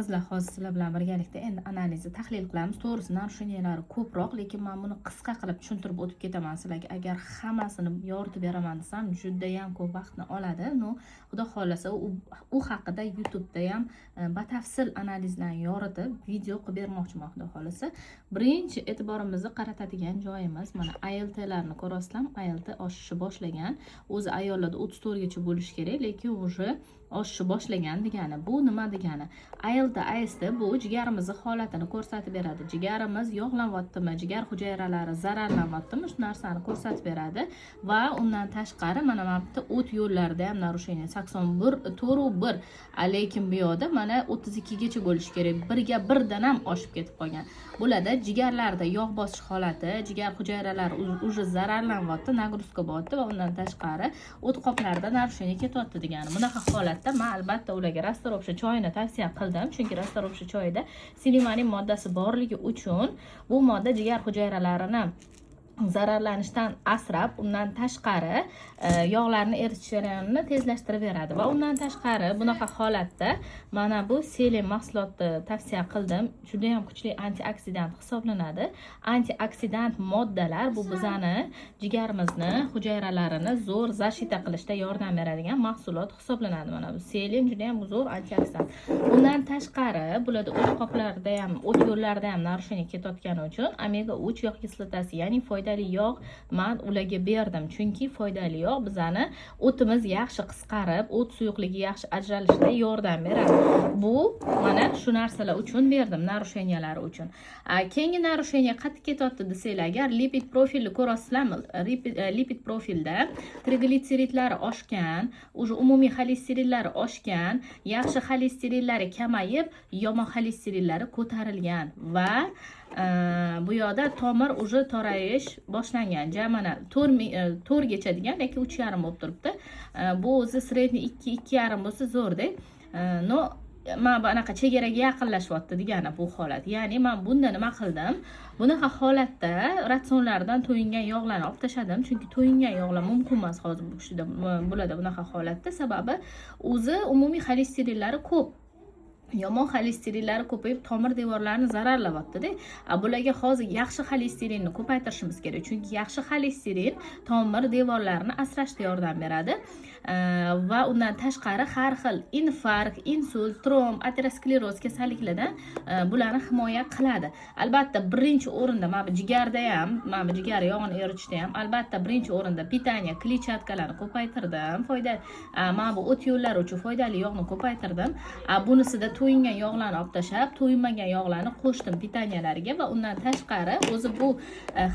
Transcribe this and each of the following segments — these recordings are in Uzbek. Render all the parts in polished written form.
Hozir sizlar bilan birgalikda endi analizni tahlil qilamiz. To'g'risi, narusheniyalari ko'proq, lekin men buni qisqa qilib tushuntirib o'tib ketaman sizlarga. Agar hammasini yoritib beraman desam, juda ham ko'p vaqtni oladi. Xudo xolasa u haqida YouTube'da ham batafsil analizlarni yoritib video qilib bermoqchiman, xudo xolasa. Birinchi e'tiborimizni qaratadigan joyimiz mana ALT larni ko'rasizlar. ALT oshishni boshlagan. O'zi ayollarda 34 gacha bo'lish kerak, lekin уже oshishni boshlagan degani. Bu nima degani? ALT AST bu jigarimizni holatini ko'rsatib beradi. Jigarimiz yog'lanyaptimi, jigar hujayralari zararlanyaptimi, shu narsani ko'rsatib beradi va undan tashqari mana bu yerda o't yo'llarida ham narusheniya 81 lekin bu yoqda mana 32 gacha bo'lishi kerak. Birga birdan ham oshib ketib qolgan. Bularda jigarlarda yog' bosish holati, jigar hujayralari уже zararlanyapti, nagruzka bo'lyapti va undan tashqari o't qoplarida narusheniya ketyapti degani. Bunaqa holatda men albatta ularga rastoropsha choyini tavsiya qildim, chunki rastoropsha choyida silimarin moddasi borligi uchun bu modda jigar hujayralarini zararlanishdan asrab, undan tashqari yog'larni eritish jarayonini tezlashtirib beradi va undan tashqari bunaqa holatda mana bu selen mahsulotni tavsiya qildim. Juda ham kuchli antioksidant hisoblanadi. Antioksidant moddalar bu bizani jigarimizni hujayralarini zo'r zashita qilishda yordam beradigan mahsulot hisoblanadi. Mana bu selen juda ham zo'r antioksidant. Undan tashqari bularda o't qoplarida ham, o't yo'llarida ham narusheniya ketayotgani uchun omega 3 yog' kislotasi, ya'ni foydali yog' men ularga berdim, chunki foydali yog' bizani o'timiz yaxshi qisqarib, o't suyuqligi yaxshi ajralishida yordam beradi. Bu mana shu narsalar uchun berdim, narusheniyalari uchun. Keyingi narusheniya qayerga ketyapti desanglar, agar lipid profilni ko'rasizlarmi, lipid profilda triglitseridlari oshgan, уже umumiy xolesterinlari oshgan, yaxshi xolesterinlari kamayib, yomon xolesterinlari ko'tarilgan va bu yoqda tomir уже torayish boshlangan. Jamana 4 gacha degan, lekin 3,5 bo'lib turibdi. Bu o'zi sredniy 2,5 bo'lsa zo'rda. No, men bunaqa chegaraga yaqinlashyapti degani bu holat. Ya'ni men bunda nima qildim? Bunaqa holatda ratsionlardan to'yingan yog'larni olib tashladim, chunki to'yingan yog'lar mumkin emas hozir bo'ladi bunaqa holatda. Sababi o'zi umumiy xolesterinlari ko'p. Yomon xolesterinlari ko'payib tomir devorlarini zararlayapti-da. Bularga hozir yaxshi xolesterinni ko'paytirishimiz kerak, chunki yaxshi xolesterin tomir devorlarini asrashda yordam beradi. Va undan tashqari har xil infarkt, insult, tromb, ateroskleroz kasalliklaridan bularni himoya qiladi. Albatta birinchi o'rinda mana bu jigarda ham, mana bu jigar yog'ini eritishda ham albatta birinchi o'rinda pitaniya, kletchatkalarni ko'paytirdim. Mana bu o't yo'llari uchun foydali yog'ni ko'paytirdim. Bunisida to'yingan yog'larni olib tashlab, to'yinmagan yog'larni qo'shdim pitaniyalariga va undan tashqari o'zi bu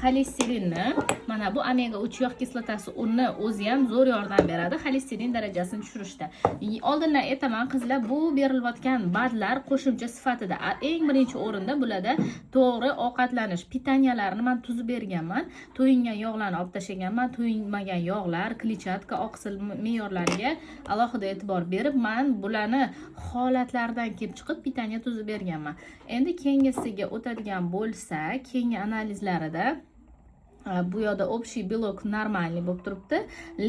xolesterinni, mana bu omega 3 yog' kislotasi uni o'zi ham zo'r yordam beradi xolesterin darajasini tushirishda. Oldindan aytaman qizlar, bu berilayotgan badlar qo'shimcha sifatida eng birinchi o'rinda bularda to'g'ri ovqatlanish, pitaniyalarni men tuzib berganman, to'yingan yog'larni olib tashlaganman, to'yinmagan yog'lar, kletchatka, oqsil me'yorlariga alohida e'tibor berib, men bularni holatlaridan kelib chiqib pitaniya tuzib berganman. Endi keyingisiga o'tadigan bo'lsak, keyingi analizlarida bu yoqda общий belok normalniy bo'lib turibdi,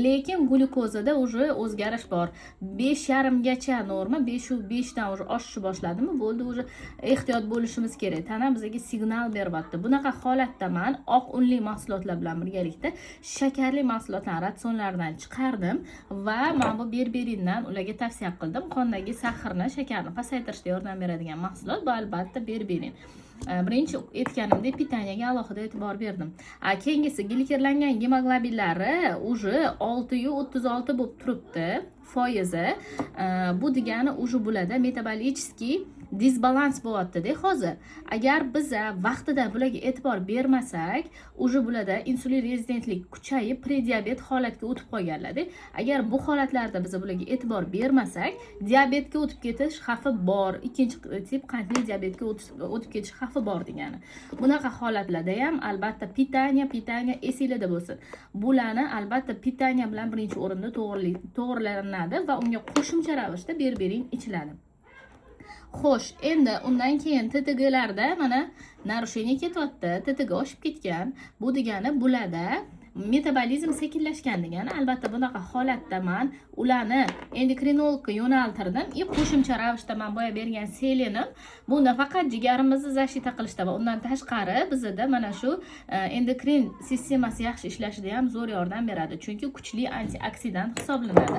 lekin glyukozada уже o'zgarish bor. 5,5 gacha norma, 5 dan уже oshishni boshladimi, bo'ldi, уже ehtiyot bo'lishimiz kerak. Tana bizga signal beryapti. Bunaqa holatda men oq unli mahsulotlar bilan birgalikda shakarli mahsulotlarni ratsionlaridan chiqardim va men bu berberindan ularga tavsiya qildim. Qondagi sahrni, shakarni pasaytirishga yordam beradigan mahsulot bu albatta berberin. Birinchi aytganimdek pitaniyaga alohida e'tibor berdim. Keyingisi glikerlangan gemoglobinlari уже 6,36 bo'lib turibdi foizi. Bu degani уже bo'ladi metabolический disbalans bo'lyapti-da hozir. Agar biz vaqtida bularga e'tibor bermasak, уже bo'ladi insulin rezistentlik kuchayib prediabet holatga o'tib qolganlar-da. Agar bu holatlarda biz bularga e'tibor bermasak, diabetga o'tib ketish xavfi bor. Ikkinchi tip qandli diabetga o'tib ketish xavfi bor degani. Bunaqa holatlarda ham albatta pitaniya esingizda bo'lsin. Bularni albatta pitaniya bilan birinchi o'rinda to'g'rilanadi va unga qo'shimcha ravishda berberin ichiladi. Xo'sh, endi undan keyin TTGlarda mana narusheniya ketyapti, TTG oshib ketgan. Bu degani bularda metabolizm sekinlashgan degani. Albatta bunaqa holatda men ularni endokrinologga yo'naltirdim. Qo'shimcha ravishda men boya bergan selenim bu nafaqat jigarimizni zashita qilishda va undan tashqari bizda mana shu endokrin sistemasi yaxshi ishlashida ham zo'r yordam beradi. Chunki kuchli antioksidant hisoblanadi.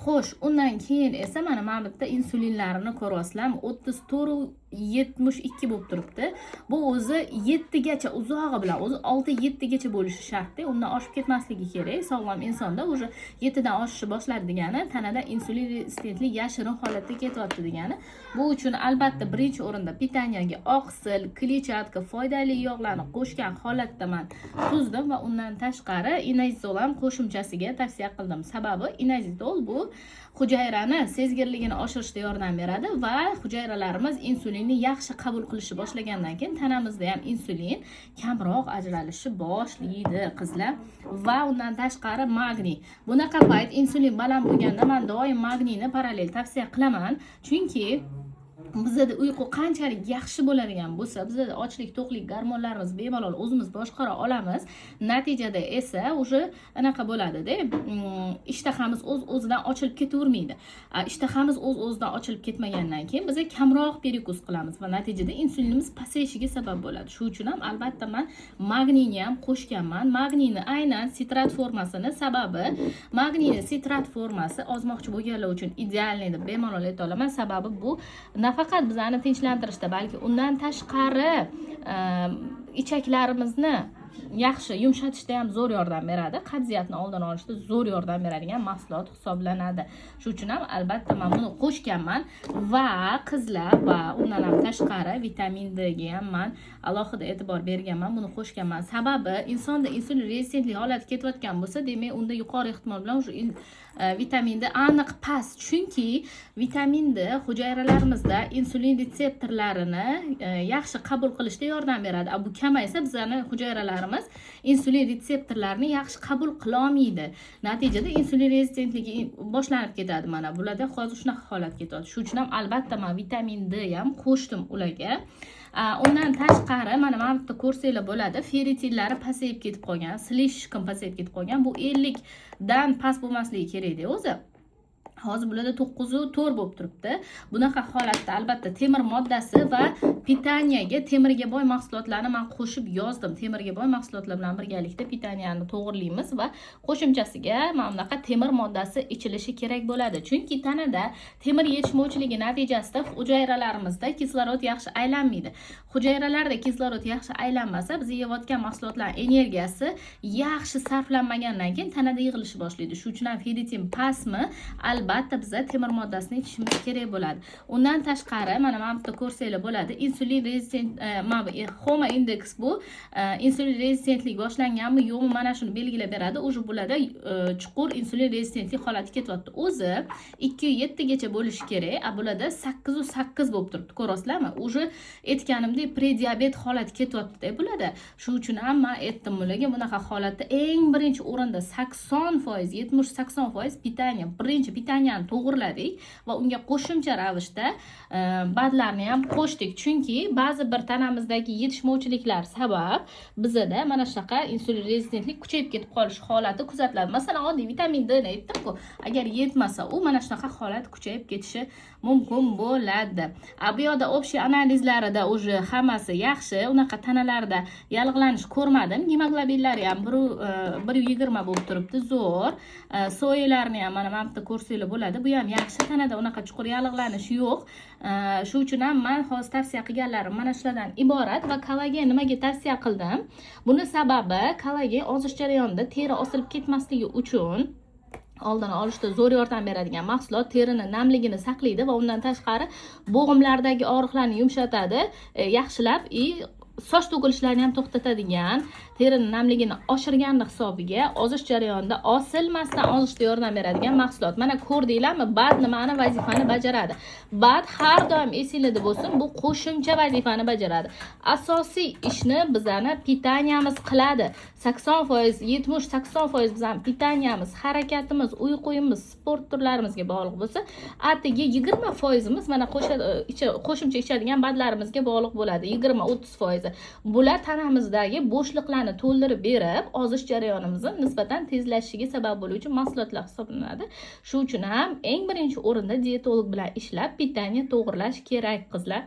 Xo'sh, undan keyin esa mana bu yerda insulinlarini ko'ryapsizlar. 34-72 bo'lib turibdi. Bu o'zi 7 gacha uzog'i bilan o'zi 6-7 gacha bo'lishi shart-da. Undan oshib ketmasligi kerak. Sog'lom insonda o'zi 7 dan oshishni boshladi degani tanada insulin rezistentlik yashirin holatda ketyapti degani. Bu uchun albatta birinchi o'rinda pitaniyaga oqsil, kletchatka, foydali yog'larni qo'shgan holatda men tuzdim va undan tashqari inazidol ham qo'shimchasiga tavsiya qildim. Sababi inazidol bu hujayrani sezgirligini oshirishda yordam beradi va hujayralarimiz insulinni yaxshi qabul qilishni boshlagandan keyin tanamizda ham insulin kamroq ajralishni boshlaydi qizlar. Va undan tashqari magniy. Bunaqa payt insulin baland bo'lganda men doim magniyni parallel tavsiya qilaman. Chunki bizda uyqu qanchalik yaxshi bo'ladigan bo'lsa, bizda ochlik, to'qlik gormonlarimiz bemalol o'zimiz boshqara olamiz. Natijada esa o'sha anaqa bo'ladi-da, ishtahamiz o'z-o'zidan ochilib ketavermaydi. Ishtahamiz o'z-o'zidan ochilib ketmagandan keyin biz kamroq perikuz qilamiz va natijada insulinimiz pasayishiga sabab bo'ladi. Shu uchun ham albatta men magniyni ham qo'shganman. Magniyni aynan sitrat formasini sababi magniyni sitrat formasi ozmoqchi bo'lganlar uchun idealniy deb bemalol ayta olaman. Sababi bu faqat bizani tinchlantirishda, balki undan tashqari ichaklarimizni yaxshi yumshatishda ham zo'r yordam beradi. Qarziyatni oldini olishda zo'r yordam beradigan mahsulot hisoblanadi. Shuning uchun ham albatta men buni qo'shganman va qizlar va undan ham tashqari vitamin D ga ham men alohida e'tibor berganman, buni qo'shganman. Sababi insonda insulin rezistentlik holati ketayotgan bo'lsa, demak unda yuqori ehtimol bilan o'sha vitamin D aniq past. Chunki vitamin D hujayralarimizda insulin retseptorlarini yaxshi qabul qilishda yordam beradi. Bu kamaysa bizning hujayralarimiz insulin retseptorlarini yaxshi qabul qila olmaydi. Natijada insulin rezistentligi boshlanib ketadi. Mana bularda hozir shunaqa holat ketyapti. Shuning uchun ham albatta men vitamin D ham qo'shdim ularga. Undan tashqari mana bu yerda ko'rsanglar bo'ladi, ferritillari pasayib ketib qolgan, slishkim pasayib ketib qolgan. Bu 50 dan past bo'lmasligi kerak-da o'zi. Hozir bularda 9.4 bo'lib turibdi. Bunaqa holatda albatta temir moddasi va pitaniyaga, temirga boy mahsulotlarni men qo'shib yozdim. Temirga boy mahsulotlar bilan birgalikda pitaniyani to'g'irlaymiz va qo'shimchasiga mana bunaqa temir moddasi ichilishi kerak bo'ladi. Chunki tanada temir yetishmovchiligi natijasida hujayralarimizda kislorod yaxshi aylanmaydi. Hujayralarda kislorod yaxshi aylanmasa, biz yeyotgan mahsulotlar energiyasi yaxshi sarflanmagandan keyin tanada yig'ilishni boshlaydi. Shuning uchun ham ferritin pastmi, albatta biza temir moddasini ichishimiz kerak bo'ladi. Undan tashqari mana bu yerda ko'rsanglar bo'ladi, insulin rezistent Homa index bu insulin rezistentlik boshlanganmi yo'qmi mana shuni belgilab beradi. O'sha bo'ladi chuqur insulin rezistentlik holati ketyapti. O'zi 2.7 gacha bo'lishi kerak. Bo'ladi 8.8 bo'lib turibdi. Ko'rasizlarmi? O'sha aytganimdek prediabet holati ketyapti-da bo'ladi. Shuning uchun ham men aytdim ularga, bunaqa holatda eng birinchi o'rinda 80%, 70-80% pitaniya, birinchi pitaniyani to'g'irladik va unga qo'shimcha ravishda badlarni ham qo'shdik. Chunki ba'zi bir tanamizdagi yetishmovchiliklar sabab bizda mana shunaqa insulin rezistentlik kuchayib ketib qolish holati kuzatiladi. Masalan, oddiy vitamin D ni aytdim-ku, agar yetmasa u mana shunaqa holat kuchayib ketishi mumkin bo'ladi. Bu yoqda общий analizlarida o'zi hammasi yaxshi, unaqa tanalarda yallig'lanish ko'rmadim. Hemoglobinlari ham 1.20 bo'lib turibdi, zo'r. Soyalarni ham mana bu yerda ko'rsanglar bo'ladi. Bu ham yaxshi, tanada unaqa chuqur yallig'lanish yo'q. Shuning uchun ham men hozir tavsiya qilganlarim mana shulardan iborat va kollagen nimaga tavsiya qildim? Buni sababi kollagen ozish jarayonida teri osilib ketmasligi uchun oldini olishda zo'r yordam beradigan mahsulot, terini namligini saqlaydi va undan tashqari bo'g'imlardagi og'riqlarni yumshatadi, yaxshilab soch to'kilishlarini ham to'xtatadigan, terini namligini oshirganlik hisobiga ozish jarayonida osilmasdan ozishga yordam beradigan mahsulot. Mana ko'rdinglarmi? Bad nimani vazifani bajaradi. Bad har doim esingizda bo'lsin, bu qo'shimcha vazifani bajaradi. Asosiy ishni bizani pitaniyamiz qiladi. 80%, 70-80% bizning pitaniyamiz, harakatimiz, uyquyimiz, sport turlarimizga bog'liq bo'lsa, atigi 20% mana qo'shimcha ichadigan badlarimizga bog'liq bo'ladi. 20-30%. Bular tanamizdagi bo'shliqlarni to'ldirib berib, ozish jarayonimizni nisbatan tezlashishiga sabab bo'luvchi mahsulotlar hisoblanadi. Shu uchun ham eng birinchi o'rinda dietolog bilan ishlab, pitaniya to'g'irlash kerak qizlar.